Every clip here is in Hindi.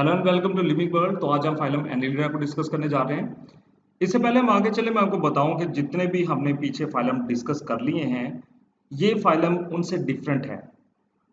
Hello and welcome to living world. तो आज हम फाइलम एनिलिडा को डिस्कस करने जा रहे हैं। इससे पहले हम आगे चले, मैं आपको बताऊं कि जितने भी हमने पीछे फाइलम डिस्कस कर लिए हैं, ये फाइलम उनसे डिफरेंट है।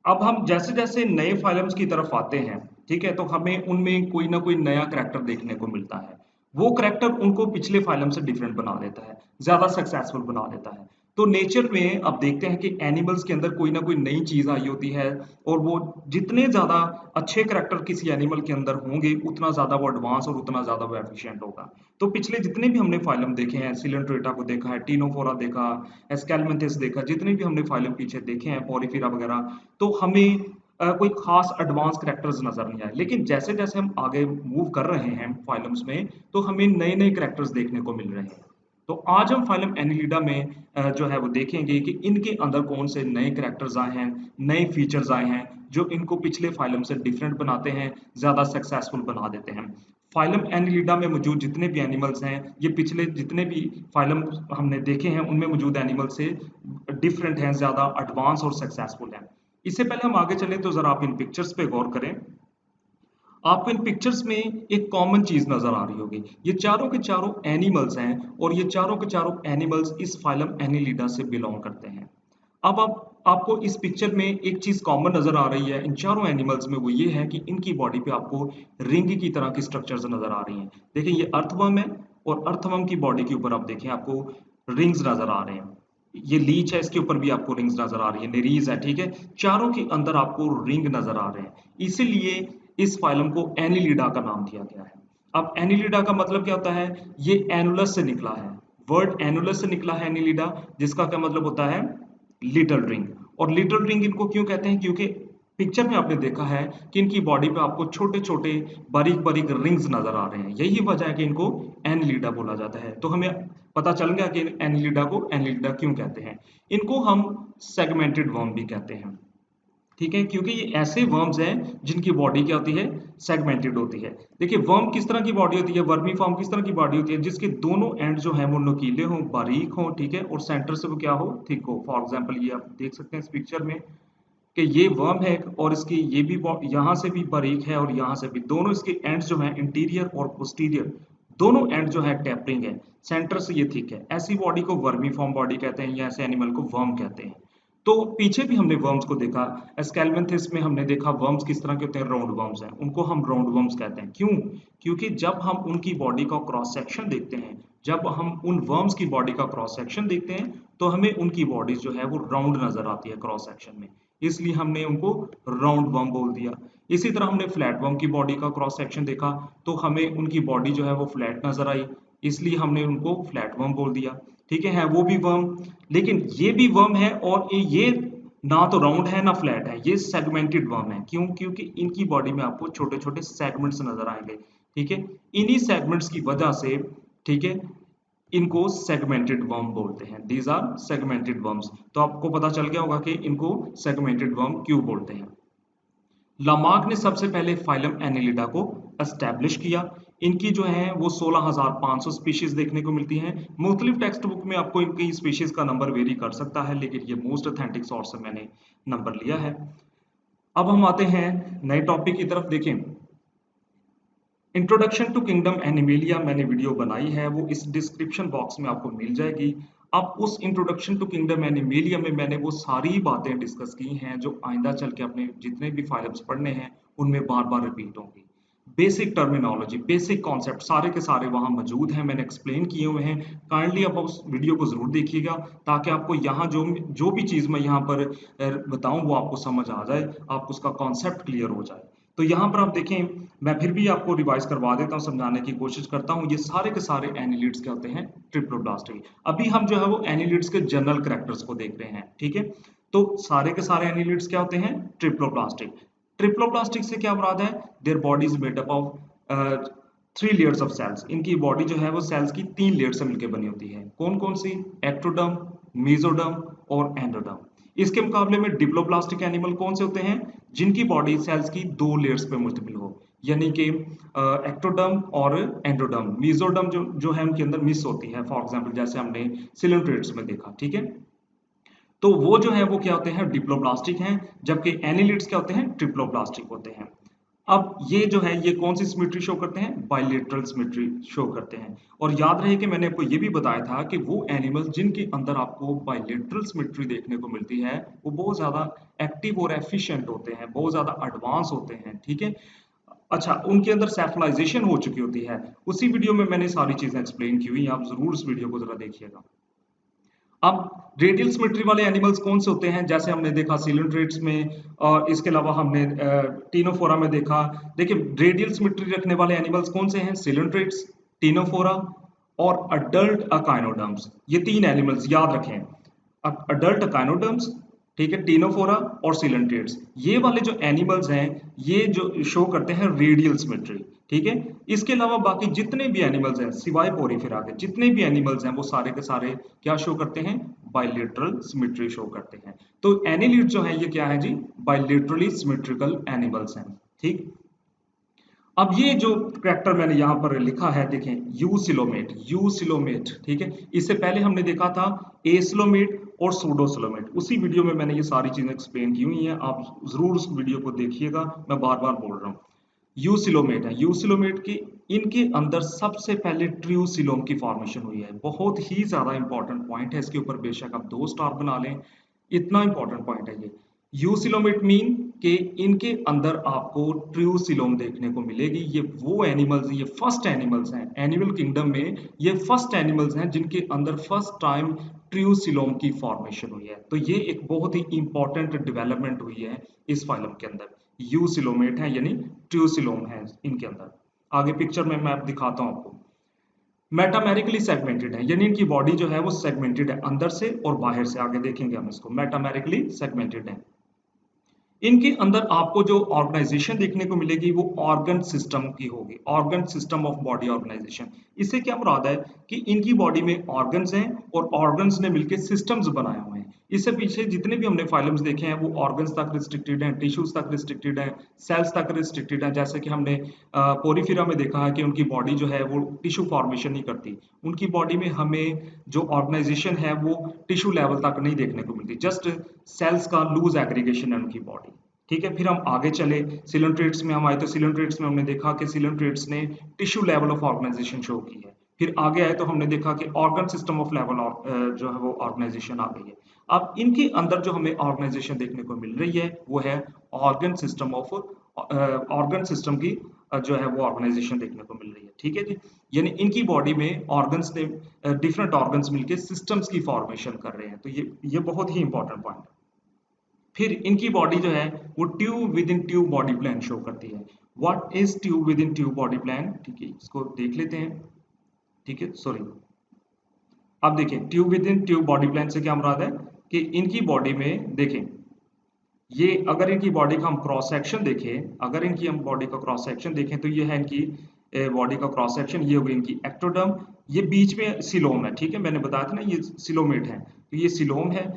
अब हम जैसे जैसे नए फाइलम्स की तरफ आते हैं, ठीक है, तो हमें उनमें कोई ना कोई नया करैक्टर देखने को मिलता है। वो करैक्टर उनको पिछले फाइलम से डिफरेंट बना देता है, ज्यादा सक्सेसफुल बना देता है। तो नेचर में अब देखते हैं कि एनिमल्स के अंदर कोई ना कोई नई चीज आई होती है, और वो जितने ज्यादा अच्छे करैक्टर किसी एनिमल के अंदर होंगे, उतना ज्यादा वो एडवांस और उतना ज्यादा वो एफिशिएंट होगा। तो पिछले जितने भी हमने फाइलम देखे हैं, सिलेंट्रेटा को देखा है, टीनोफोरा देखा, एस्केलमेंथिस देखा, जितने भी हमने फाइलम पीछे देखे हैं, पोरिफेरा वगैरह, तो हमें कोई खास एडवांस करैक्टर्स नजर नहीं आए। लेकिन जैसे जैसे हम आगे मूव कर रहे हैं फाइलम्स में, तो हमें नए नए करैक्टर्स देखने को मिल रहे हैं। तो आज हम फाइलम एनिलिडा में जो है वो देखेंगे कि इनके अंदर कौन से नए करैक्टर्स आए हैं, नए फीचर्स आए हैं, जो इनको पिछले फाइलम से डिफरेंट बनाते हैं, ज्यादा सक्सेसफुल बना देते हैं। फाइलम एनिलिडा में मौजूद जितने भी एनिमल्स हैं, ये पिछले जितने भी फाइलम हमने देखे हैं उनमें मौजूद एनिमल से डिफरेंट हैं, ज्यादा एडवांस और सक्सेसफुल हैं। इससे पहले हम आगे चलें तो जरा आप इन पिक्चर्स पे गौर करें। आपको इन पिक्चर्स में एक कॉमन चीज नजर आ रही होगी। ये चारों के चारों एनिमल्स हैं, और ये चारों के चारों एनिमल्स इस फाइलम एनिलिडा से बिलोंग करते हैं। अब आप आपको इस पिक्चर में एक चीज कॉमन नजर आ रही है इन चारों एनिमल्स में, वो ये है कि इनकी बॉडी पे आपको रिंग की तरह की स्ट्रक्चर्स नजर आ रही हैं। देखिए, ये अर्थवर्म है, और अर्थवर्म की बॉडी के ऊपर आप देखें, आपको रिंग्स नजर आ रहे हैं। ये लीच है, इसके ऊपर भी आपको रिंग्स नजर आ रही है, नेरीज है, ठीक है। चारों के अंदर आपको रिंग नजर आ रहे हैं, इसीलिए इस फाइलम को एनिलिडा का नाम दिया गया है। अब एनिलिडा का मतलब क्या होता है? ये एनुलस से निकला है, वर्ड एनुलस से निकला है एनिलिडा, जिसका क्या मतलब होता है? Little ring. और लिटिल रिंग इनको क्यों कहते हैं? क्योंकि पिक्चर में आपने देखा है कि इनकी बॉडी पे आपको छोटे छोटे बारीक बारीक रिंग्स नजर आ रहे हैं। यही वजह है कि इनको एनिलिडा बोला जाता है। तो हमें पता चल गया कि एनिलिडा को एनिलिडा क्यों कहते हैं। इनको हम सेगमेंटेड वर्म भी कहते हैं, ठीक है, क्योंकि ये ऐसे वर्म्स हैं जिनकी बॉडी क्या होती है? सेगमेंटेड होती है। देखिए, वर्म किस तरह की बॉडी होती है, वर्मी फॉर्म किस तरह की बॉडी होती है? जिसके दोनों एंड जो है वो नुकीले हों, बारीक हों, ठीक है, और सेंटर से वो क्या हो? थिक हो। फॉर एग्जांपल ये आप देख सकते हैं इस पिक्चर में कि ये वर्म है, और इसकी ये भी यहाँ से भी बारीक है, और यहाँ से भी, दोनों इसके एंड्स जो है इंटीरियर और पोस्टीरियर, दोनों एंड जो है टेपरिंग है, सेंटर से ये थिक है। ऐसी बॉडी को वर्मी फॉर्म बॉडी कहते हैं, या ऐसे एनिमल को वर्म कहते हैं। तो पीछे भी हमने वर्म्स को देखा, एस्केलमेंथिस में हमने देखा वर्म्स किस तरह के होते हैं, राउंड वर्म्स हैं, उनको हम राउंड वर्म्स कहते हैं। क्यों? क्योंकि जब हम उनकी बॉडी का क्रॉस सेक्शन देखते हैं, जब हम उन वर्म्स की बॉडी का क्रॉस सेक्शन देखते हैं, तो हमें उनकी बॉडी जो है वो राउंड नजर आती है क्रॉस सेक्शन में, इसलिए हमने उनको राउंड वर्म बोल दिया। इसी तरह हमने फ्लैट वर्म की बॉडी का क्रॉस सेक्शन देखा, तो हमें उनकी बॉडी जो है वो फ्लैट नजर आई, इसलिए हमने उनको फ्लैट वर्म बोल दिया। ठीक है वो भी वर्म, लेकिन ये भी वर्म है, और ये ना तो राउंड है ना फ्लैट है, ये सेगमेंटेड वर्म है। क्यों? क्योंकि इनकी बॉडी में आपको छोटे छोटे सेगमेंट्स नजर आएंगे, ठीक है। इन्हीं सेगमेंट्स की वजह से, ठीक है, इनको सेगमेंटेड वर्म बोलते हैं। These are segmented worms. तो आपको पता चल गया होगा कि इनको सेगमेंटेड वर्म क्यों बोलते हैं। लामार्क ने सबसे पहले फाइलम एनिलिडा को एस्टैब्लिश किया। इनकी जो है वो 16,500 स्पीशीज देखने को मिलती हैं। मुख्तलिफ टेक्स्ट बुक में आपको इनकी स्पीशीज का नंबर वेरी कर सकता है, लेकिन ये मोस्ट ऑथेंटिक सोर्स से मैंने नंबर लिया है। अब हम आते हैं नए टॉपिक की तरफ। देखें, इंट्रोडक्शन टू किंगडम एनिमेलिया मैंने वीडियो बनाई है, वो इस डिस्क्रिप्शन बॉक्स में आपको मिल जाएगी। अब उस इंट्रोडक्शन टू किंगडम एनिमेलिया में मैंने वो सारी बातें डिस्कस की हैं जो आइंदा चल के अपने जितने भी फाइल्स पढ़ने हैं उनमें बार बार रिपीट होंगी। बेसिक टर्मिनोलॉजी, बेसिक कॉन्सेप्ट सारे के सारे वहां मौजूद हैं, मैंने एक्सप्लेन किए हुए हैं। काइंडली आप उस वीडियो को जरूर देखिएगा, ताकि आपको यहाँ जो भी चीज मैं यहाँ पर बताऊं वो आपको समझ आ जाए, आपको उसका कॉन्सेप्ट क्लियर हो जाए। तो यहाँ पर आप देखें, मैं फिर भी आपको रिवाइज करवा देता हूँ, समझाने की कोशिश करता हूँ। ये सारे के सारे एनिलिड्स क्या होते हैं? ट्रिप्लोब्लास्टिक। अभी हम जो है वो एनिलिड्स के जनरल कैरेक्टर्स को देख रहे हैं, ठीक है। तो सारे के सारे एनिलिड्स क्या होते हैं? ट्रिप्लोब्लास्टिक। ट्रिप्लोब्लास्टिक से क्या मुराद है? Their body is made up of 3 layers of cells. इनकी बॉडी जो है वो सेल्स की 3 लेयर से मिलकर बनी होती है। कौन कौन सी? एक्टोडर्म, मेसोडर्म और एंडोडर्म। इसके मुकाबले में डिप्लोब्लास्टिक एनिमल कौन से होते हैं? जिनकी बॉडी सेल्स की 2 लेयर्स पे मुश्तमिल हो, यानी कि एक्टोडर्म और एंडोडर्म। मेसोडर्म जो है उनके अंदर मिस होती है, फॉर एग्जांपल जैसे हमने सिलेंट्रेट्स में देखा, ठीक है। तो वो जो है वो क्या होते हैं? डिप्लोब्लास्टिक हैं, जबकि एनिलिड्स क्या होते हैं? ट्रिप्लोब्लास्टिक होते हैं। अब ये जो है ये कौन सी सिमेट्री शो करते हैं, बायलेटरल सिमेट्री शो करते हैं। और याद रहे कि मैंने आपको ये भी बताया था कि वो एनिमल्स जिनके अंदर आपको बायलेटरल सिमेट्री देखने को मिलती है वो बहुत ज्यादा एक्टिव और एफिशिएंट होते हैं, बहुत ज्यादा एडवांस होते हैं, ठीक है। अच्छा, उनके अंदर सेफलाइजेशन हो चुकी होती है। उसी वीडियो में मैंने सारी चीजें एक्सप्लेन की हुई है, आप जरूर उस वीडियो को जरा देखिएगा। अब रेडियल सिमेट्री वाले एनिमल्स कौन से होते हैं, जैसे हमने देखा सिलेंट्रेट्स में, और इसके अलावा हमने टीनोफोरा में देखा। देखिए रेडियल सिमेट्री रखने वाले एनिमल्स कौन से हैं, सिलेंट्रेट्स, टीनोफोरा और अडल्ट अकाइनोडर्म्स। ये तीन एनिमल्स याद रखें, अडल्ट अकाइनोडर्म्स, ठीक है, टीनोफोरा और सिलेंट्रेट्स। ये वाले जो एनिमल्स हैं ये जो शो करते हैं रेडियल सिमेट्री, ठीक है। इसके अलावा बाकी जितने भी एनिमल्स हैं सिवाय पोरीफेरा के, जितने भी एनिमल्स हैं वो सारे के सारे क्या शो करते हैं, बायलेटरल सिमेट्री शो करते हैं। तो एनिलिड जो है ये क्या है जी, बायलेटरली सिमेट्रिकल एनिमल्स हैं, ठीक। अब ये जो करैक्टर मैंने यहाँ पर लिखा है देखें, यूसिलोमेट, यूसिलोमेट, ठीक है। इससे पहले हमने देखा था एसिलोमेट और सूडोसिलोमेट। उसी वीडियो में मैंने ये सारी चीजें एक्सप्लेन की हुई हैं, आप जरूर उस वीडियो को देखिएगा, मैं बार बार बोल रहा हूँ। यूसिलोमेट है, यूसिलोमेट की इनके अंदर सबसे पहले ट्रियोसिलोम की फॉर्मेशन हुई है। बहुत ही ज्यादा इंपॉर्टेंट पॉइंट है, इसके ऊपर बेशक आप 2 स्टार बना लें, इतना इंपॉर्टेंट पॉइंट है ये। यूसिलोमेट मीन कि इनके अंदर आपको ट्रियोसिलोम देखने को मिलेगी। ये वो एनिमल्स, ये फर्स्ट एनिमल्स हैं एनिमल किंगडम में, ये फर्स्ट एनिमल्स हैं जिनके अंदर फर्स्ट टाइम ट्रियोसिलोम की फॉर्मेशन हुई है। तो ये एक बहुत ही इंपॉर्टेंट डेवलपमेंट हुई है इस फाइलम के अंदर। यूसिलोमेट है यानी ट्रियोसिलोम है इनके अंदर। आगे पिक्चर में मैं दिखाता हूं आपको। मेटामेरिकली सेगमेंटेड है यानी इनकी बॉडी जो है वो सेगमेंटेड है अंदर से और बाहर से। आगे देखेंगे हम इसको, मेटामेरिकली सेगमेंटेड है। इनके अंदर आपको जो ऑर्गेनाइजेशन देखने को मिलेगी वो ऑर्गन सिस्टम की होगी, organ system of body organisation. इससे क्या मुराद है कि इनकी बॉडी में ऑर्गन्स हैं और ऑर्गन्स ने मिलकर सिस्टम्स बनाए हुए हैं। इससे पीछे जितने भी हमने फाइलम्स देखे हैं वो ऑर्गन्स तक रिस्ट्रिक्टेड हैं, टिश्यूज तक रिस्ट्रिक्टेड हैं, सेल्स तक रिस्ट्रिक्टेड हैं। जैसे कि हमने पोरीफेरा में देखा है कि उनकी बॉडी जो है वो टिश्यू फॉर्मेशन नहीं करती। उनकी बॉडी में हमें जो ऑर्गेनाइजेशन है वो टिश्यू लेवल तक नहीं देखने को मिलती, जस्ट सेल्स का लूज एग्रीगेशन है उनकी बॉडी, ठीक है। फिर हम आगे चले, सिलेंट्रेट्स में हम आए तो सिलेंट्रेट्स में हमने देखा कि सिलेंट्रेट्स ने tissue level of organisation show की है। फिर आगे आए तो हमने देखा कि ऑर्गन सिस्टम ऑफ लेवल जो है वो ऑर्गेनाइजेशन आ गई है। अब इनके अंदर जो हमें ऑर्गेनाइजेशन देखने को मिल रही है वो है organ system of, organ system की जो है वो ऑर्गेनाइजेशन देखने को मिल रही है, ठीक है जी। यानी इनकी बॉडी में ऑर्गन्स ने डिफरेंट ऑर्गन्स मिलके सिस्टम्स की फॉर्मेशन कर रहे हैं। तो ये बहुत ही इंपॉर्टेंट पॉइंट है। फिर इनकी बॉडी जो है वो tube with in tube body plan show करती है। What is tube with in tube body plan, ठीक है, इसको देख लेते हैं, ठीक है, सॉरी। अब देखिए tube with in tube body plan से क्या मुराद है कि इनकी बॉडी में देखें, ये अगर इनकी बॉडी का हम क्रॉस सेक्शन देखें, अगर इनकी हम बॉडी का क्रॉस सेक्शन देखें तो ये है इनकी बॉडी का क्रॉस सेक्शन, ये होगी इनकी एक्टोडर्म, ये बीच में सिलोम है, ठीक है, मैंने बताया था ना ये सिलोमेट है, तो ये सिलोम है,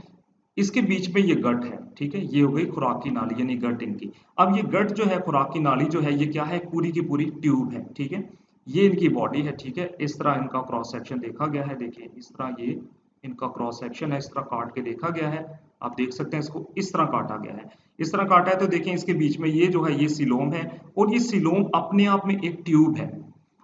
इसके बीच में ये गट है, ठीक है, ये हो गई खुराक की नाली यानी गट इनकी। अब ये गट जो है, खुराक की नाली जो है, ये क्या है, पूरी की पूरी ट्यूब है, ठीक है। ये इनकी बॉडी है, ठीक है, इस तरह इनका क्रॉस सेक्शन देखा गया है, देखिए इस तरह ये इनका क्रॉस सेक्शन है, इस तरह काट के देखा गया है। आप देख सकते हैं इसको इस तरह काटा गया है, इस तरह काटा है तो देखें इसके बीच में ये जो है ये सिलोम है, और ये सिलोम अपने आप में एक ट्यूब है,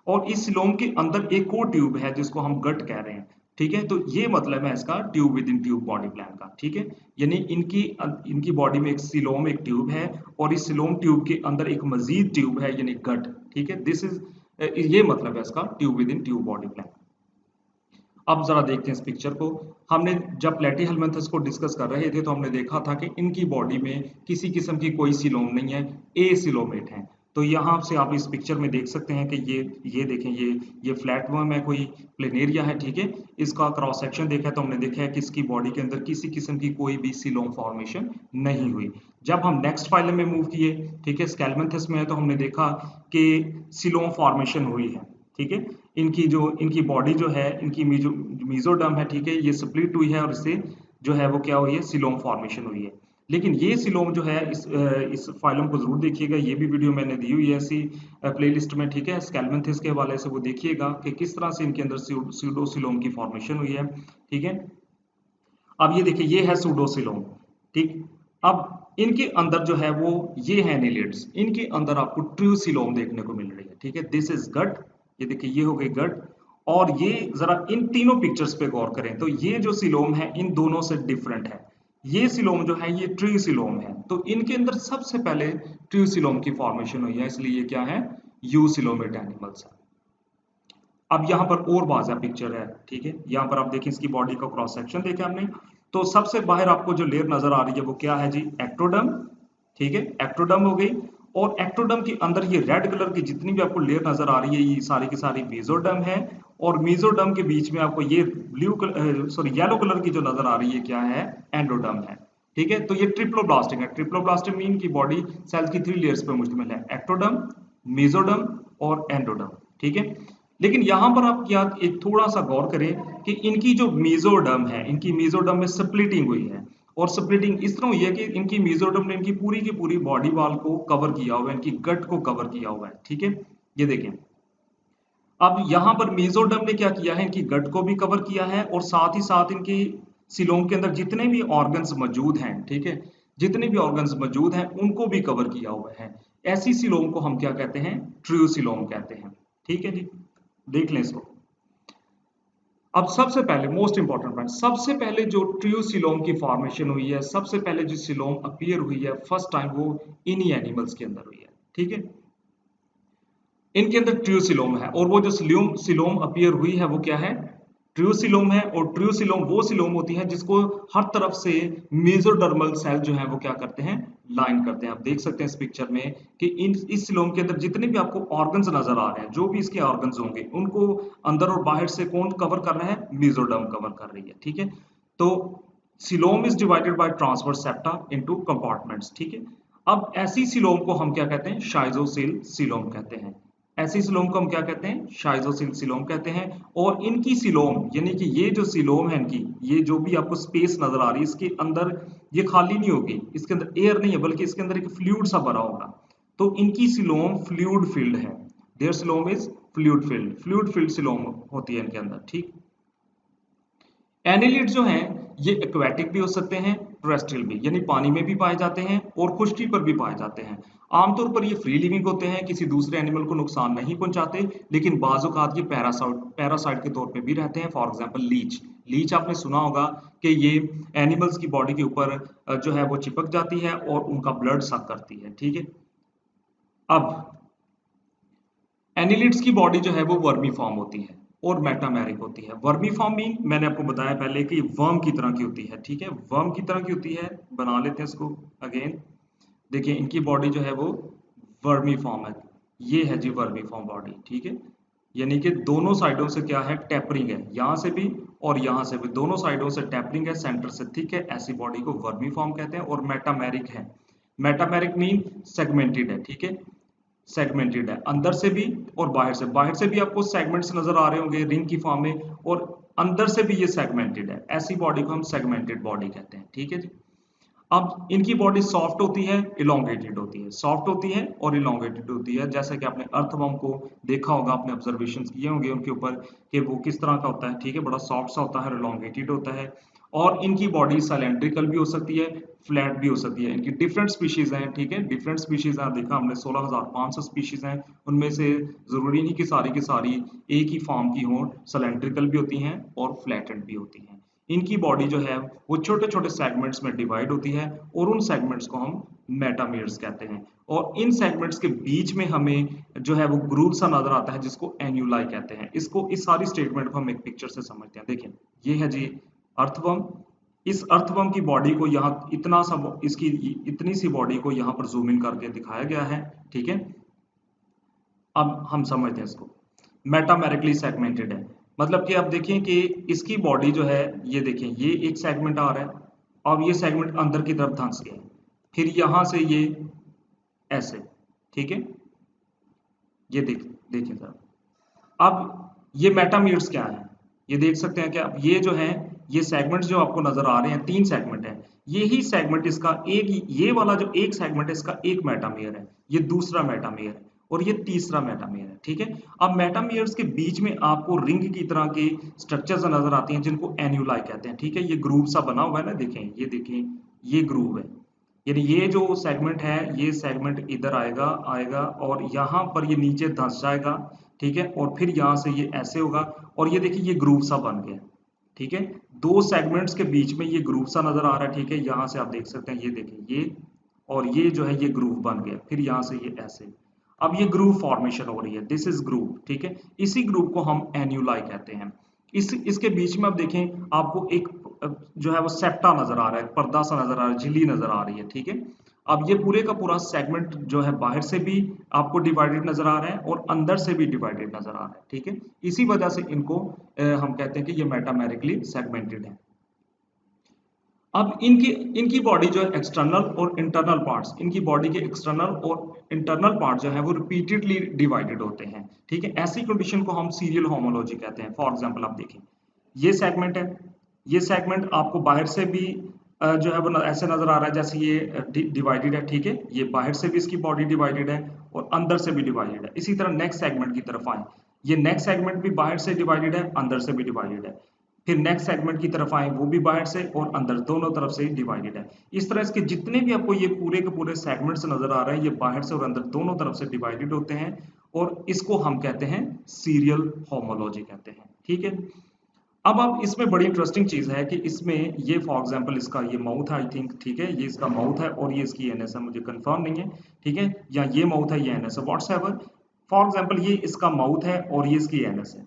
और इस सिलोम के अंदर एक और ट्यूब है जिसको हम गट कह रहे हैं, ठीक है। तो ये मतलब है इसका tube with in tube body plan का, ठीक है। यानी इनकी इनकी बॉडी में एक सिलोम, एक ट्यूब है, और इस सिलोम ट्यूब के अंदर एक मजीद ट्यूब है यानी गट, ठीक है। दिस इज, ये मतलब है इसका tube with in tube body plan. अब जरा देखते हैं इस पिक्चर को। हमने जब प्लेटीहेल्मिन्थस को डिस्कस कर रहे थे तो हमने देखा था कि इनकी बॉडी में किसी किस्म की कोई सिलोम नहीं है, एसिलोमेट है। तो यहाँ से आप इस पिक्चर में देख सकते हैं कि ये देखें, ये फ्लैटवर्म है, कोई प्लेनेरिया है, ठीक है। इसका क्रॉस सेक्शन देखा तो हमने देखा है कि इसकी बॉडी के अंदर किसी किस्म की कोई भी सिलोम फॉर्मेशन नहीं हुई। जब हम नेक्स्ट फाइलम में मूव किए, ठीक है, स्केलमेंथस में है, तो हमने देखा कि सिलोम फॉर्मेशन हुई है, ठीक है। इनकी बॉडी जो है, इनकी मीजोडर्म है, ठीक है, ये स्प्लिट हुई है और इससे जो है वो क्या हुई है, सिलोम फॉर्मेशन हुई है। लेकिन ये सिलोम जो है इस फाइलम को जरूर देखिएगा, ये भी वीडियो मैंने दी हुई है ऐसी प्लेलिस्ट में, ठीक है, स्केलमेंथिस के हवाले से वो देखिएगा कि किस तरह से इनके अंदर सूडोसिलोम की फॉर्मेशन हुई है, ठीक है। अब ये देखिए ये है सूडोसिलोम, ठीक। अब इनके अंदर जो है वो ये है एनिलिड्स, इनके अंदर आपको ट्रू सिलोम देखने को मिल रही है, ठीक है। दिस इज गट, ये देखिए ये हो गई गट, और ये जरा इन तीनों पिक्चर्स पे गौर करें तो ये जो सिलोम है इन दोनों से डिफरेंट है। ये सिलोम जो है ये ट्रू सिलोम है, तो इनके अंदर सबसे पहले ट्रू सिलोम की फॉर्मेशन हुई है, इसलिए ये क्या है, यू सिलोमेट एनिमल्स है। अब यहाँ पर और वाज़ा पिक्चर है, ठीक है। यहाँ पर आप देखें इसकी बॉडी का क्रॉस सेक्शन देखे हमने, तो सबसे बाहर आपको जो लेयर नजर आ रही है वो क्या है जी, एक्टोडर्म, ठीक है, एक्टोडर्म हो गई। और एक्टोडर्म के अंदर ये रेड कलर की जितनी भी आपको लेयर नजर आ रही है ये सारी की सारी मेसोडर्म है, और मेसोडर्म के बीच में आपको ये येलो कलर की जो नजर आ रही है क्या है, एंडोडर्म है, ठीक है। तो ये ट्रिप्लोब्लास्टिक है। ट्रिप्लोब्लास्टिक मीन की बॉडी सेल्स की 3 लेयर्स पे मुश्तमिल है, एक्टोडर्म, मेसोडर्म और एंडोडर्म, ठीक है। लेकिन यहां पर आप क्या एक थोड़ा सा गौर करें कि इनकी जो मेसोडर्म है, इनकी मेसोडर्म में स्प्लिटिंग हुई है, और स्प्लिटिंग इस तरह हुई है कि इनकी मेसोडर्म ने इनकी पूरी की पूरी बॉडी वाल को कवर किया हुआ है, इनकी गट को कवर किया हुआ है, ठीक है। ये देखें, अब यहां पर मेसोडर्म ने क्या किया है, इनकी गट को भी कवर किया है, और साथ ही साथ इनकी सिलोम के अंदर जितने भी ऑर्गन्स मौजूद हैं, ठीक है, जितने भी ऑर्गन्स मौजूद हैं उनको भी कवर किया हुआ है। ऐसी सिलोम को हम क्या कहते हैं, ट्रू सिलोम कहते हैं, ठीक है जी। देख लें इसको। अब सबसे पहले मोस्ट इंपॉर्टेंट पॉइंट, सबसे पहले जो ट्रू सिलोम की फॉर्मेशन हुई है, सबसे पहले जो सिलोम अपीयर हुई है फर्स्ट टाइम, वो इन्हीं एनिमल्स के अंदर हुई है, ठीक है। इनके अंदर ट्रू सिलोम है, और वो जो सिलोम सिलोम अपीयर हुई है वो क्या है, ट्रू सिलोम है। और ट्रू सिलोम वो सिलोम होती है जिसको हर तरफ से मेसोडर्मल सेल जो है वो क्या करते हैं, लाइन करते हैं। आप देख सकते हैं इस पिक्चर में कि इस सिलोम के अंदर जितने भी आपको ऑर्गन्स नजर आ रहे हैं, जो भी इसके ऑर्गन्स होंगे उनको अंदर और बाहर से कौन कवर कर रहा है, मेसोडर्म कवर कर रही है, ठीक है। तो coelom is divided by transverse septa into compartments, ठीक है। अब ऐसी सिलोम को हम क्या कहते हैं, शाइजोसिल सिलोम कहते हैं। ऐसी सिलोम को हम क्या कहते हैं, शाइजोसिल सिलोम कहते हैं। और इनकी सिलोम यानी कि ये जो सिलोम है इनकी, ये जो भी आपको स्पेस नजर आ रही है इसके अंदर, ये खाली नहीं होगी, इसके अंदर एयर नहीं है बल्कि इसके अंदर एक फ्लूइड सा भरा होगा। तो इनकी सिलोम फ्लूइड फिल्ड है, their coelom is fluid filled, fluid filled coelom होती है इनके अंदर, ठीक। एनिलिड जो हैं ये एक्वेटिक भी हो सकते हैं, टेरेस्ट्रियल भी, यानी पानी में भी पाए जाते हैं और खुश्की पर भी पाए जाते हैं। आमतौर पर ये फ्री लिविंग होते हैं, किसी दूसरे एनिमल को नुकसान नहीं पहुंचाते, लेकिन बाज़-औक़ात ये पैरासाइट के तौर पे भी रहते हैं। फॉर एग्जांपल लीच, लीच आपने सुना होगा कि ये एनिमल्स की बॉडी के ऊपर जो है वो चिपक जाती है और उनका ब्लड सक करती है, ठीक है। अब एनिलिड्स की बॉडी जो है वो वर्मी फॉर्म होती है और मेटामेरिक होती है। वर्मी फॉर्म मीन मैंने आपको बताया पहले कि वर्म की तरह की होती है, ठीक है, वर्म की तरह की होती है। बना लेते हैं इसको अगेन, देखिए इनकी बॉडी जो है वो वर्मी फॉर्म है, ये है जी वर्मी फॉर्म बॉडी, ठीक है। यानी कि दोनों साइडों से क्या है, टेपरिंग है, यहाँ से भी और यहाँ से भी, दोनों साइडों से टेपरिंग है, सेंटर से थिक है, ऐसी बॉडी को वर्मी फॉर्म कहते हैं। और मेटामेरिक है, मेटामेरिक मीन सेगमेंटेड है, ठीक है, सेगमेंटेड है अंदर से भी और बाहर से भी आपको सेगमेंट्स नजर आ रहे होंगे रिंग की फॉर्म में, और अंदर से भी ये सेगमेंटेड है। ऐसी बॉडी को हम सेगमेंटेड बॉडी कहते हैं, ठीक है जी। अब इनकी बॉडी सॉफ्ट होती है, इलोंगेटेड होती है, सॉफ्ट होती है और इलोंगेटेड होती है, जैसा कि आपने अर्थवर्म को देखा होगा, आपने ऑब्जर्वेशन किए होंगे उनके ऊपर कि वो किस तरह का होता है, ठीक है, बड़ा सॉफ्ट सा होता है, इलोंगेटेड होता है। और इनकी बॉडी सिलेंड्रिकल भी हो सकती है, फ्लैट भी हो सकती है। इनकी डिफरेंट स्पीशीज हैं, ठीक है, डिफरेंट स्पीशीज हैं, देखा हमने 16,500 स्पीशीज हैं, उनमें से जरूरी नहीं कि सारी की सारी एक ही फॉर्म की हों, सिलेंड्रिकल भी होती हैं और फ्लैटेंड भी होती हैं। इनकी बॉडी जो है वो छोटे छोटे सेगमेंट्स में डिवाइड होती है, और उन सेगमेंट्स को हम मेटामियर्स कहते हैं। और इन सेगमेंट्स के बीच में हमें जो है वो ग्रूव सा नजर आता है जिसको एन्यूलाई कहते हैं। इसको, इस सारी स्टेटमेंट को हम एक पिक्चर से समझते हैं। देखिए ये है जी अर्थवर्म, इस अर्थवर्म की बॉडी को यहाँ इतना सा, इसकी इतनी सी बॉडी को यहाँ पर जूम इन करके दिखाया गया है, ठीक है। अब हम समझते हैं इसको, मेटामेरिकली सेगमेंटेड है, मतलब कि आप देखें कि इसकी बॉडी जो है, ये देखें ये एक सेगमेंट आ रहा है, अब ये सेगमेंट अंदर की तरफ धंस गया, फिर यहां से ये ऐसे, ठीक है, ये देखें सर। अब ये मेटामियर्स क्या है, ये देख सकते हैं कि अब ये जो है, ये सेगमेंट्स जो आपको नजर आ रहे हैं, 3 सेगमेंट है, यही सेगमेंट इसका एक, ये वाला जो एक सेगमेंट है इसका एक मेटामियर है, ये दूसरा मेटामियर है, और ये तीसरा मेटामियर है, ठीक है। अब मेटामियर्स के बीच में आपको रिंग की तरह के स्ट्रक्चर्स नजर आती हैं जिनको एन्यूलाई कहते हैं, ठीक है। ये ग्रूव सा बना हुआ है ना, देखें ये देखें, ये ग्रूव है, यानी ये जो सेगमेंट है, ये सेगमेंट इधर आएगा आएगा और यहाँ पर ये नीचे धंस जाएगा, ठीक है, और फिर यहाँ से ये ऐसे होगा और ये देखिए ये ग्रूव सा बन गया, ठीक है। दो सेगमेंट्स के बीच में ये ग्रूव सा नजर आ रहा है, ठीक है। यहाँ से आप देख सकते हैं, ये देखिए ये और ये जो है ये ग्रूव बन गया, फिर यहाँ से ये ऐसे, अब ये ग्रूव फॉर्मेशन हो रही है, दिस इज ग्रूव, ठीक है। इसी ग्रूव को हम एन्यूलाई कहते हैं। इसके बीच में आप देखें, आपको एक जो है वो सेप्टा नजर आ रहा है, पर्दा सा नजर आ रहा है, झिल्ली नजर आ रही है, ठीक है। अब ये पूरे का पूरा सेगमेंट जो है बाहर से भी आपको डिवाइडेड नजर आ रहा है और अंदर से भी डिवाइडेड नजर आ रहा है, ठीक है। इसी वजह से इनको हम कहते हैं कि ये मेटामेरिकली सेगमेंटेड है। अब इनकी इनकी बॉडी जो है एक्सटर्नल और इंटरनल पार्ट्स, इनकी बॉडी के एक्सटर्नल और इंटरनल पार्ट जो है वो रिपीटेडली डिवाइडेड होते हैं, ठीक है। ऐसी कंडीशन को हम सीरियल होमोलॉजी कहते हैं। फॉर एग्जांपल आप देखें, ये सेगमेंट है, ये सेगमेंट आपको बाहर से भी जो है वो ऐसे नजर आ रहा है जैसे ये डिवाइडेड है, ठीक है। ये बाहर से भी इसकी बॉडी डिवाइडेड है और अंदर से भी डिवाइडेड है। इसी तरह नेक्स्ट सेगमेंट की तरफ आए, ये नेक्स्ट सेगमेंट भी बाहर से डिवाइडेड है, अंदर से भी डिवाइडेड है। फिर नेक्स्ट सेगमेंट की तरफ आए, वो भी बाहर से और अंदर दोनों तरफ से डिवाइडेड है। इस तरह इसके जितने भी आपको ये पूरे के पूरे सेगमेंट्स नजर आ रहे हैं, ये बाहर से और अंदर दोनों तरफ से डिवाइडेड होते हैं और इसको हम कहते हैं सीरियल होमोलॉजी कहते हैं, ठीक है। अब इसमें बड़ी इंटरेस्टिंग चीज है कि इसमें ये फॉर एग्जांपल इसका ये माउथ है, आई थिंक, ठीक है, ये इसका माउथ है और ये इसकी एनएस है, मुझे कंफर्म नहीं है, ठीक है, या ये माउथ है, ये एनएस है, व्हाट्सएवर। फॉर एग्जांपल ये इसका माउथ है और ये इसकी एनएस है,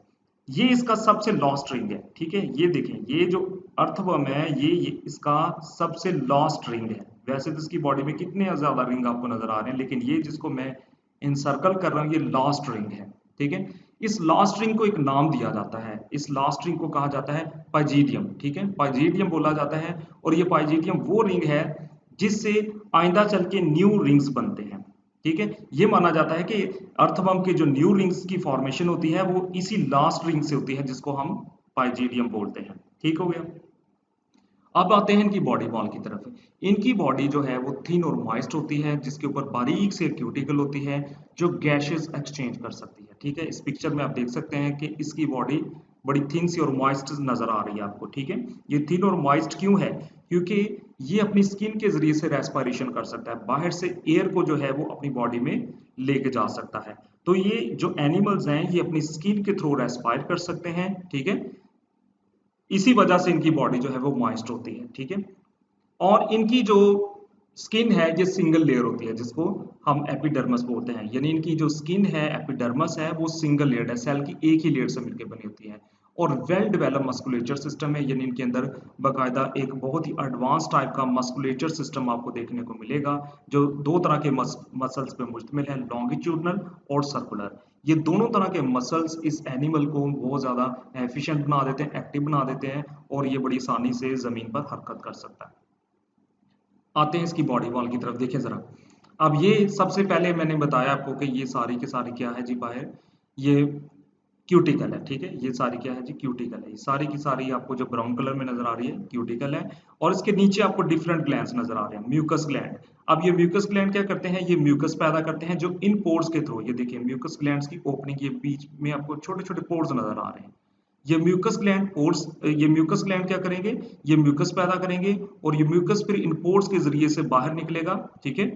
ये इसका सबसे लास्ट रिंग है, ठीक है। ये देखें, ये जो अर्थवर्म है, ये इसका सबसे लास्ट रिंग है। वैसे तो इसकी बॉडी में कितने ज्यादा रिंग आपको नजर आ रहे हैं, लेकिन ये जिसको मैं इनसर्कल कर रहा हूँ, ये लास्ट रिंग है, ठीक है। इस लास्ट रिंग को एक नाम दिया जाता है, इस लास्ट रिंग को कहा जाता है पाइजीडियम, ठीक है, पाइजीडियम बोला जाता है। और ये पाइजीडियम वो रिंग है जिससे आइंदा चल के न्यू रिंग्स बनते हैं, ठीक है। ये माना जाता है कि अर्थवर्म के जो न्यू रिंग्स की फॉर्मेशन होती है वो इसी लास्ट रिंग से होती है, जिसको हम पाइजीडियम बोलते हैं, ठीक हो गया। अब आते हैं इनकी बॉडी वॉल की तरफ। इनकी बॉडी जो है वो थिन और मॉइस्ट होती है, जिसके ऊपर बारीक से क्यूटिकल होती है जो गैसेस एक्सचेंज कर सकती है, ठीक है। इस पिक्चर में आप देख सकते हैं कि इसकी बॉडी बड़ी थिन सी और मॉइस्ट नजर आ रही है आपको, ठीक है। ये थिन और मॉइस्ट क्यों है? क्योंकि ये अपनी स्किन के जरिए से रेस्पिरेशन कर सकता है, बाहर से एयर को जो है वो अपनी बॉडी में लेके जा सकता है। तो ये जो एनिमल्स हैं ये अपनी स्किन के थ्रू रेस्पायर कर सकते हैं, ठीक है। इसी वजह से इनकी बॉडी जो है वो मॉइस्ट होती है, ठीक है। और इनकी जो स्किन है ये सिंगल लेयर होती है, जिसको हम एपिडर्मस बोलते हैं। यानी इनकी जो स्किन है, एपिडर्मस है, वो सिंगल लेयर है, सेल की एक ही लेयर से मिलकर बनी होती है। और वेल डेवलप मस्कुलेचर सिस्टम है, यानी इनके अंदर बाकायदा एक बहुत ही एडवांस टाइप का मस्कुलेचर सिस्टम आपको देखने को मिलेगा, जो दो तरह के मसल्स पे मुश्तमिल है, लॉन्गिट्यूडनल और सर्कुलर। ये दोनों तरह के मसल्स इस एनिमल को बहुत ज्यादा एफिशिएंट बना देते हैं, एक्टिव बना देते हैं और ये बड़ी आसानी से जमीन पर हरकत कर सकता है। आते हैं इसकी बॉडी वॉल की तरफ, देखिए जरा। अब ये सबसे पहले मैंने बताया आपको कि ये सारी की सारी क्या है जी, बाहर ये क्यूटिकल है, ठीक है। ये सारी क्या है जी, क्यूटिकल है। ये सारी की सारी आपको जो ब्राउन कलर में नजर आ रही है क्यूटिकल है। और इसके नीचे आपको डिफरेंट ग्लैंड्स नजर आ रहे हैं, म्यूकस ग्लैंड। अब ये म्यूकस ग्लैंड क्या करते हैं, ये म्यूकस पैदा करते हैं जो इन पोर्स के थ्रू, ये देखिए म्यूकस ग्लैंड्स की ओपनिंग, ये बीच में आपको छोटे छोटे पोर्स नजर आ रहे हैं। ये म्यूकस ग्लैंड पोर्स, ये म्यूकस ग्लैंड क्या करेंगे, ये म्यूकस पैदा करेंगे और ये म्यूकस फिर इन पोर्स के जरिए से बाहर निकलेगा, ठीक है।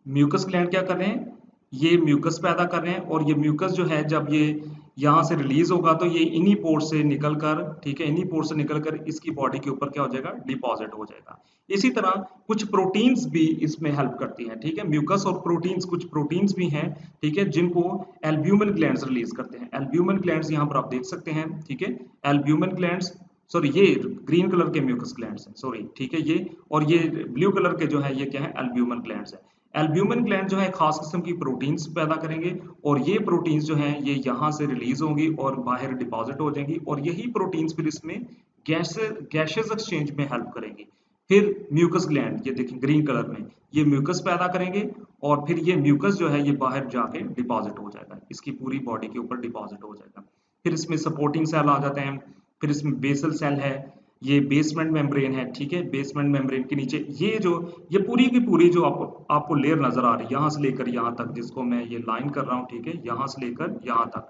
म्यूकस ग्लैंड क्या कर रहे हैं, ये म्यूकस पैदा कर रहे हैं और ये म्यूकस जो है जब ये यहाँ से रिलीज होगा तो ये इन्हीं पोर्ट से निकलकर, ठीक है, इन्हीं पोर्ट से निकलकर इसकी बॉडी के ऊपर क्या हो जाएगा, डिपॉजिट हो जाएगा। इसी तरह कुछ प्रोटीन्स भी इसमें हेल्प करती हैं, ठीक है। म्यूकस और प्रोटीन्स, कुछ प्रोटीन्स भी हैं, ठीक है, जिनको एल्ब्यूमिन ग्लैंड्स रिलीज करते हैं। एल्ब्यूमिन ग्लैंड्स यहाँ पर आप देख सकते हैं, ठीक है। एल्ब्यूमिन ग्लैंड्स, सॉरी ये ग्रीन कलर के म्यूकस ग्लैंड्स हैं, सॉरी, ठीक है, ये और ये ब्लू कलर के जो है ये क्या है, एल्ब्यूमिन ग्लैंड्स है। एल्ब्यूमिन ग्लैंड जो है खास किस्म की प्रोटीन्स पैदा करेंगे और ये प्रोटीन्स जो हैं ये यहाँ से रिलीज होंगी और बाहर डिपॉजिट हो जाएंगी और यही प्रोटीन्स फिर इसमें गैसेस एक्सचेंज में हेल्प करेंगी। फिर म्यूकस ग्लैंड, ये देखिए ग्रीन कलर में, ये म्यूकस पैदा करेंगे और फिर ये म्यूकस जो है ये बाहर जाके डिपॉजिट हो जाएगा, इसकी पूरी बॉडी के ऊपर डिपॉजिट हो जाएगा। फिर इसमें सपोर्टिंग सेल आ जाते हैं, फिर इसमें बेसल सेल है, ये बेसमेंट मेम्ब्रेन है, ठीक है। बेसमेंट मेम्ब्रेन के नीचे ये पूरी की पूरी जो आपको लेयर नजर आ रही है, यहाँ से लेकर यहाँ तक, जिसको मैं ये लाइन कर रहा हूँ, ठीक है, यहाँ से लेकर यहाँ तक,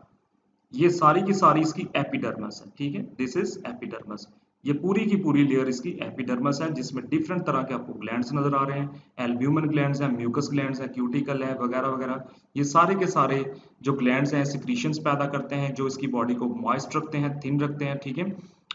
ये सारी की सारी इसकी एपिडर्मस है, ठीक है, दिस इज एपिडर्मस। ये पूरी की पूरी लेयर इसकी एपिडर्मिस है, जिसमें डिफरेंट तरह के आपको ग्लैंड्स नजर आ रहे हैं। एल्ब्यूमिन ग्लैंड्स हैं, म्यूकस ग्लैंड्स हैं, क्यूटिकल है वगैरह वगैरह। ये सारे के सारे जो ग्लैंड्स हैं सिक्रीशंस पैदा करते हैं जो इसकी बॉडी को मॉइस्ट रखते हैं, थिन रखते हैं, ठीक है,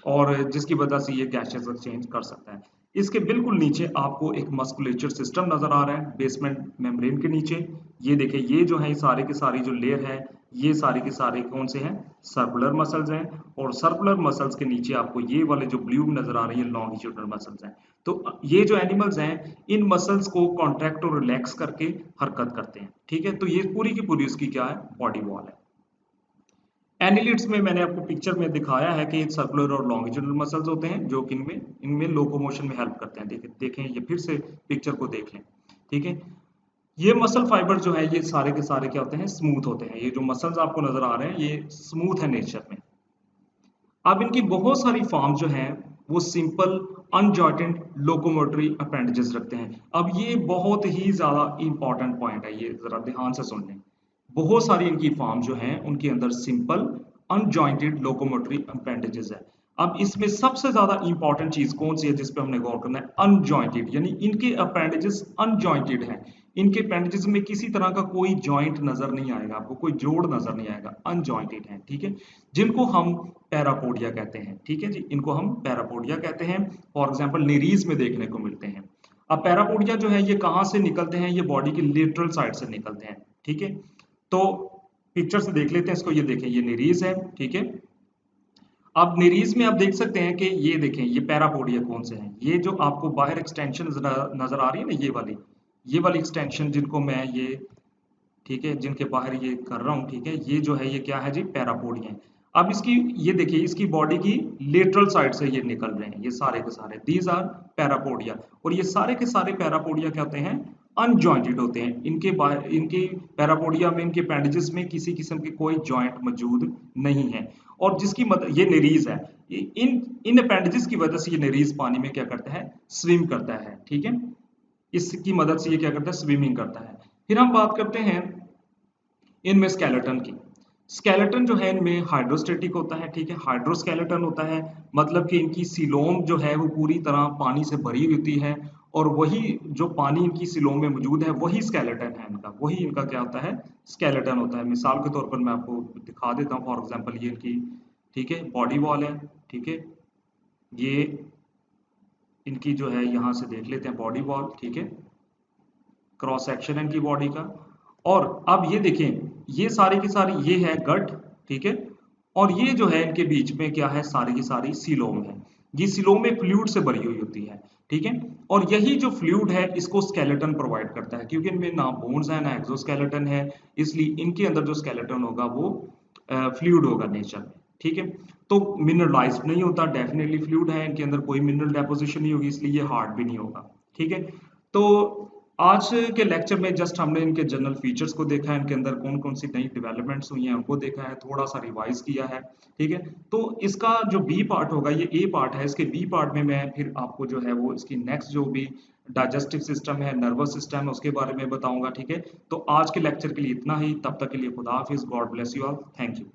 और जिसकी वजह से ये गैसेस एक्सचेंज कर सकता है। इसके बिल्कुल नीचे आपको एक मस्कुलेचर सिस्टम नजर आ रहा है बेसमेंट मेम्ब्रेन के नीचे। ये देखिए, ये जो है ये सारे के सारी जो लेयर है, ये सारे के सारे कौन से हैं? सर्कुलर मसल्स हैं। और सर्कुलर मसल्स के नीचे आपको ये वाले जो ब्लू नजर आ रही है लॉन्गिट्यूडनल मसल्स हैं। तो ये जो एनिमल्स हैं इन मसल्स को कॉन्ट्रैक्ट और रिलैक्स करके हरकत करते हैं, ठीक है। तो ये पूरी की पूरी उसकी क्या है? बॉडी वॉल है। एनिलिड्स में मैंने आपको पिक्चर में दिखाया है कि सर्कुलर और लॉन्गिट्यूडनल मसल्स होते हैं जो कि इनमें इनमें लोकोमोशन में हेल्प करते हैं। देखें ये फिर से पिक्चर को देख लें, ठीक है। ये मसल फाइबर जो है ये सारे के सारे क्या होते हैं? स्मूथ होते हैं। ये जो मसल्स आपको नजर आ रहे हैं ये स्मूथ है नेचर में। अब इनकी बहुत सारी फॉर्म जो हैं वो सिंपल अनजॉइंटेड लोकोमोटरी अपेंडेजेस रखते हैं। अब ये बहुत ही ज्यादा इंपॉर्टेंट पॉइंट है, ये जरा ध्यान से सुन लें। बहुत सारी इनकी फॉर्म जो हैं उनके अंदर सिंपल अनजॉइंटेड लोकोमोटरी अपेंडेजेस है। अब इसमें सबसे ज्यादा इंपॉर्टेंट चीज कौन सी है जिस पे हमने गौर करना है? अनजॉइंटेड, यानी इनके अपेंडेजेस अनजॉइंटेड हैं। इनके अपेंडेजेस में किसी तरह का कोई जॉइंट नजर नहीं आएगा, आपको कोई जोड़ नजर नहीं आएगा, अनजॉइंटेड है, ठीक है, जिनको हम पैरापोडिया कहते हैं, ठीक है जी, इनको हम पैरापोडिया कहते हैं। फॉर एग्जाम्पल निरीज में देखने को मिलते हैं। अब पैरापोडिया जो है ये कहाँ से निकलते हैं? ये बॉडी की लेटरल साइड से निकलते हैं, ठीक है। तो पिक्चर से देख लेते हैं इसको। ये देखें, ये निरीज है, ठीक है। अब निरीज में आप देख सकते हैं कि ये देखें ये पैरापोडिया कौन से हैं? ये जो आपको बाहर एक्सटेंशन नजर आ रही है ना, ये वाली एक्सटेंशन जिनको मैं ये, ठीक है, जिनके बाहर ये कर रहा हूँ, ठीक है, ये जो है ये क्या है जी? पैरापोडिया है। अब इसकी ये देखिए इसकी बॉडी की लेटरल साइड से ये निकल रहे हैं, ये सारे के सारे दीज आर पैरापोडिया। और ये सारे के सारे पैरापोडिया क्या होते हैं? अनजॉइंटेड होते हैं। इनके पैरापोडिया में, इनके अपेंडेजेस में किसी किस्म के कोई जॉइंट मौजूद नहीं है। और जिसकी मदद, ये निरीज है, इन इन अपेंडेजेस की वजह से ये निरीज पानी में क्या करता है? स्विम करता है, ठीक है। इसकी मदद से ये क्या करता है? स्विमिंग करता है। फिर हम बात करते हैं इनमें स्केलेटन की। स्केलेटन जो है इनमें हाइड्रोस्टेटिक होता है, ठीक है, हाइड्रोस्केलेटन होता है। मतलब कि इनकी सीलोम जो है वो पूरी तरह पानी से भरी होती है, और वही जो पानी इनकी सीलोम में मौजूद है वही स्केलेटन है इनका, वही इनका क्या होता है? स्केलेटन होता है। मिसाल के तौर पर मैं आपको दिखा देता हूँ। फॉर एग्जाम्पल ये इनकी, ठीक है, बॉडी वॉल है, ठीक है, ये इनकी जो है यहाँ से देख लेते हैं बॉडी वॉल, ठीक है, क्रॉस सेक्शन है इनकी बॉडी का। और अब ये देखें, ये सारी की सारी ये है गट, ठीक है, और ये जो है इनके बीच में क्या है? सारी की सारी सीलोम है। ये सीलोम में फ्लूइड से भरी हुई होती है, ठीक है। और यही जो फ्लूइड है इसको स्केलेटन प्रोवाइड करता है, क्योंकि इनमें ना बोन्स है ना एक्सोस्केलेटन है, इसलिए इनके अंदर जो स्केलेटन होगा वो फ्लूइड होगा नेचर में, ठीक है। तो मिनरलाइज्ड नहीं होता, डेफिनेटली फ्लूइड है, इनके अंदर कोई मिनरल डेपोजिशन नहीं होगी, इसलिए ये हार्ड भी नहीं होगा, ठीक है। तो आज के लेक्चर में जस्ट हमने इनके जनरल फीचर्स को देखा है, इनके अंदर कौन कौन सी नई डेवलपमेंट्स हुई हैं उनको देखा है, थोड़ा सा रिवाइज किया है, ठीक है। तो इसका जो बी पार्ट होगा, ये ए पार्ट है, इसके बी पार्ट में मैं फिर आपको जो है वो इसकी नेक्स्ट जो भी डाइजेस्टिव सिस्टम है, नर्वस सिस्टम है, उसके बारे में बताऊंगा, ठीक है। तो आज के लेक्चर के लिए इतना ही, तब तक के लिए खुदा हाफिज, God bless you all, thank you.